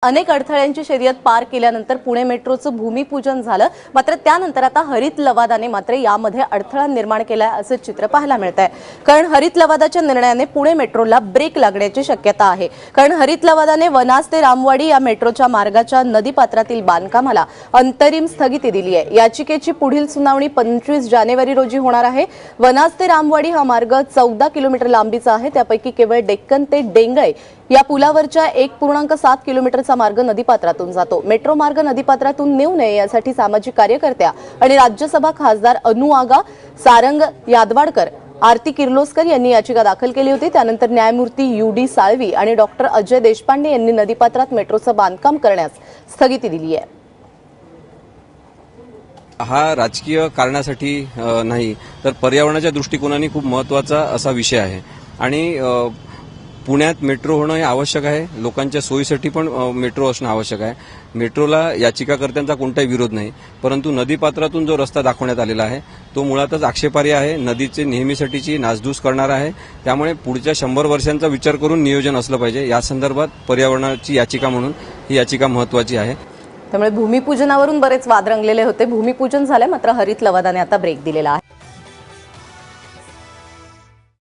अनेक अडथळ्यांची शर्यत पार केल्यानंतर पुणे मेट्रोचं भूमिपूजन झालं। मात्र त्यानंतर आता हरित लवादाने मात्र यामध्ये अडथळा निर्माण केलाय असे चित्र पाहायला मिळतंय। कारण हरित लवादाच्या निर्णयाने पुणे मेट्रोला ब्रेक लागण्याची शक्यता आहे। कारण हरित लवादाने वनाज ते रामवाडी या मेट्रोच्या मार्गाच्या नदीपात्रातील बांधकामाला अंतरिम स्थगिती दिली आहे। याचिकेची पुढील सुनावणी 25 जानेवारी रोजी होणार आहे। वनाज ते रामवाडी हा मार्ग 14 किलोमीटर लांबीचा आहे। त्यापैकी केवळ डेक्कन ते डेंगळे या पुलावरच्या 1.7 किलोमीटरचा मार्ग नदीपात्रातून जातो। मेट्रो मार्ग नदीपात्रातून नेऊ नये यासाठी सामाजिक कार्यकर्त्या आणि राज्यसभा खासदार अनु आगा, सारंग यादवाडकर, आरती किर्लोस्कर यांनी याचिका दाखल केली होती। त्यानंतर न्यायमूर्ती UD साळवी आणि डॉक्टर अजय देशपांडे यांनी नदीपात्रात मेट्रोचं बांधकाम करण्यास स्थगिती दिली आहे। हा राजकीय कारणासाठी नाही तर पर्यावरणाच्या दृष्टिकोनाने खूप महत्त्वाचा असा विषय आहे आणि पुण्यात मेट्रो होणं हे आवश्यक आहे। लोकांच्या सोयीसाठी पण मेट्रो असणं आवश्यक आहे। मेट्रोला याचिकाकर्त्यांचा कोणताही विरोध नाही, परंतु नदीपात्रातून जो रस्ता दाखवण्यात आलेला आहे तो मुळातच आक्षेपार्ह आहे, नदीचे नेहमीसाठीची नासधूस करणार आहे। त्यामुळे पुढच्या 100 वर्षांचा विचार करून नियोजन असलं पाहिजे। या संदर्भात पर्यावरणाची याचिका म्हणून ही याचिका महत्त्वाची आहे। त्यामुळे भूमिपूजनावरून बरेच वाद रंगलेले होते। भूमिपूजन झाले, मात्र हरित लवादाने आता ब्रेक दिलेला आहे।